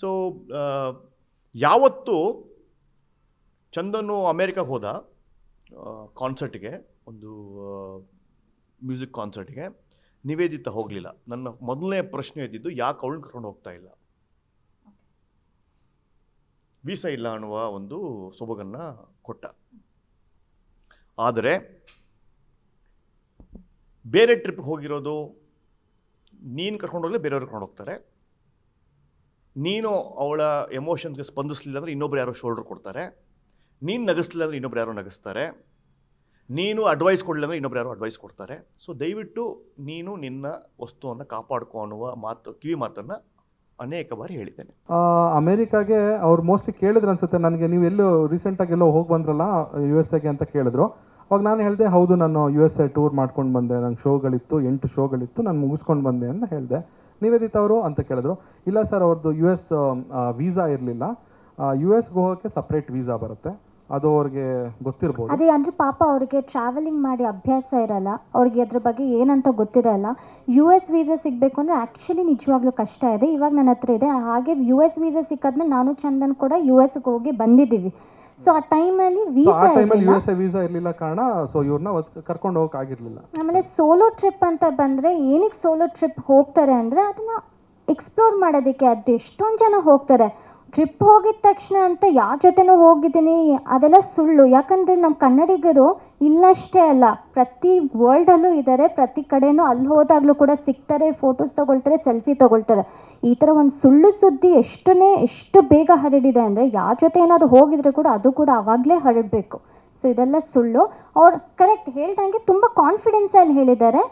So ಯಾವತ್ತು ಚಂದನು ಅಮೇರಿಕಾಗೆ ಹೋದ ಕಾನ್ಸರ್ಟ್ಗೆ, ಒಂದು ಮ್ಯೂಸಿಕ್ ಕಾನ್ಸರ್ಟ್ಗೆ, ನಿವೇದಿತ ಹೋಗಲಿಲ್ಲ. ನನ್ನ ಮೊದಲನೇ ಪ್ರಶ್ನೆ ಇದ್ದಿದ್ದು ಯಾಕೆ ಅವಳನ್ನ ಕರ್ಕೊಂಡು ಹೋಗ್ತಾ ಇಲ್ಲ, ವೀಸಾ ಇಲ್ಲ ಅನ್ನುವ ಒಂದು ಸೊಬಗನ್ನು ಕೊಟ್ಟ. ಆದರೆ ಬೇರೆ ಟ್ರಿಪ್ಗೆ ಹೋಗಿರೋದು, ನೀನು ಕರ್ಕೊಂಡು ಹೋಗಲಿ ಬೇರೆಯವ್ರು ಕರ್ಕೊಂಡು ಹೋಗ್ತಾರೆ. ನೀನು ಅವಳ ಎಮೋಷನ್ಸ್ಗೆ ಸ್ಪಂದಿಸಲಿಲ್ಲ ಅಂದರೆ ಇನ್ನೊಬ್ರು ಯಾರೋ ಶೋಲ್ಡರ್ ಕೊಡ್ತಾರೆ. ನೀನು ನಗಿಸ್ಲಿಲ್ಲ ಅಂದರೆ ಇನ್ನೊಬ್ರು ಯಾರೋ ನಗಿಸ್ತಾರೆ. ನೀನು ಅಡ್ವೈಸ್ ಕೊಡಲಿಲ್ಲ ಅಂದರೆ ಇನ್ನೊಬ್ರು ಯಾರೋ ಅಡ್ವೈಸ್ ಕೊಡ್ತಾರೆ. ಸೊ ದಯವಿಟ್ಟು ನೀನು ನಿನ್ನ ವಸ್ತುವನ್ನು ಕಾಪಾಡ್ಕೊ ಅನ್ನುವ ಮಾತು, ಕಿವಿ ಮಾತನ್ನು ಅನೇಕ ಬಾರಿ ಹೇಳಿದ್ದೇನೆ. ಅಮೇರಿಕಾಗೆ ಅವ್ರು ಮೋಸ್ಟ್ಲಿ ಕೇಳಿದ್ರು ಅನ್ಸುತ್ತೆ ನನಗೆ, ನೀವು ಎಲ್ಲೋ ರೀಸೆಂಟಾಗಿ ಎಲ್ಲೋ ಹೋಗಿ ಬಂದ್ರಲ್ಲ USA ಅಂತ ಕೇಳಿದ್ರು. ಅವಾಗ ನಾನು ಹೇಳಿದೆ ಹೌದು, ನಾನು USA ಟೂರ್ ಮಾಡ್ಕೊಂಡು ಬಂದೆ, ನಂಗೆ ಶೋಗಳಿತ್ತು, 8 ಶೋಗಳಿತ್ತು, ನಾನು ಮುಗಿಸ್ಕೊಂಡು ಬಂದೆ ಅಂತ ಹೇಳಿದೆ. ನಿವೇದಿತ ಅವರು ಅಂತ ಕೇಳಿದ್ರು. ಇಲ್ಲ ಸರ್, ಅವ್ರದ್ದು US ವೀಸಾ ಇರಲಿಲ್ಲ, US ಹೋಗೋಕ್ಕೆ ಸಪ್ರೇಟ್ ವೀಸಾ ಬರುತ್ತೆ, ಅದು ಅವ್ರಿಗೆ ಗೊತ್ತಿರ್ಬೋದು. ಅದೇ ಅಂದರೆ ಪಾಪ ಅವ್ರಿಗೆ ಟ್ರಾವೆಲಿಂಗ್ ಮಾಡಿ ಅಭ್ಯಾಸ ಇರಲ್ಲ, ಅವ್ರಿಗೆ ಅದ್ರ ಬಗ್ಗೆ ಏನಂತ ಗೊತ್ತಿರಲ್ಲ. US ವೀಸಾ ಸಿಗಬೇಕು ಅಂದರೆ ಆ್ಯಕ್ಚುಲಿ ನಿಜವಾಗ್ಲೂ ಕಷ್ಟ ಇದೆ. ಇವಾಗ ನನ್ನ ಹತ್ರ ಇದೆ. ಹಾಗೆ US ವೀಸಾ ಸಿಕ್ಕಾದ್ಮೇಲೆ ನಾನು ಚಂದನ್ ಕೂಡ USಗೆ ಹೋಗಿ ಬಂದಿದ್ದೀವಿ. ಸೊ ಆ ಟೈಮಲ್ಲಿ USA ವೀಸಾ ಇರಲಿಲ್ಲ ಕಾರಣ ಸೊ ಇವ್ರನ್ನ ಕರ್ಕೊಂಡು ಹೋಗಕ್ಕೆ ಆಗಿರಲಿಲ್ಲ. ಆಮೇಲೆ ಸೋಲೋ ಟ್ರಿಪ್ ಅಂತ ಬಂದರೆ ಏನಕ್ಕೆ ಸೋಲೋ ಟ್ರಿಪ್ ಹೋಗ್ತಾರೆ ಅಂದರೆ ಅದನ್ನು ಎಕ್ಸ್ಪ್ಲೋರ್ ಮಾಡೋದಕ್ಕೆ. ಅದು ಎಷ್ಟೊಂದು ಜನ ಹೋಗ್ತಾರೆ ಟ್ರಿಪ್ ಹೋಗಿದ ತಕ್ಷಣ ಅಂತ ಯಾರ ಜೊತೆನೂ ಹೋಗಿದ್ದೀನಿ ಅದೆಲ್ಲ ಸುಳ್ಳು. ಯಾಕಂದರೆ ನಮ್ಮ ಕನ್ನಡಿಗರು ಇಲ್ಲಷ್ಟೇ ಅಲ್ಲ, ಪ್ರತಿ ವರ್ಲ್ಡಲ್ಲೂ ಇದ್ದಾರೆ, ಪ್ರತಿ ಕಡೆನೂ ಅಲ್ಲಿ ಹೋದಾಗಲೂ ಕೂಡ ಸಿಗ್ತಾರೆ, ಫೋಟೋಸ್ ತೊಗೊಳ್ತಾರೆ, ಸೆಲ್ಫಿ ತೊಗೊಳ್ತಾರೆ. ಈ ಥರ ಒಂದು ಸುಳ್ಳು ಸುದ್ದಿ ಎಷ್ಟು ಬೇಗ ಹರಡಿದೆ ಅಂದರೆ ಯಾರ ಜೊತೆ ಏನಾದರೂ ಹೋಗಿದ್ರೆ ಕೂಡ ಅದು ಕೂಡ ಆವಾಗಲೇ ಹರಡಬೇಕು. ಸೊ ಇದೆಲ್ಲ ಸುಳ್ಳು. ಅವ್ರು ಕರೆಕ್ಟ್ ಹೇಳ್ದಂಗೆ ತುಂಬ ಕಾನ್ಫಿಡೆನ್ಸಲ್ಲಿ ಹೇಳಿದ್ದಾರೆ.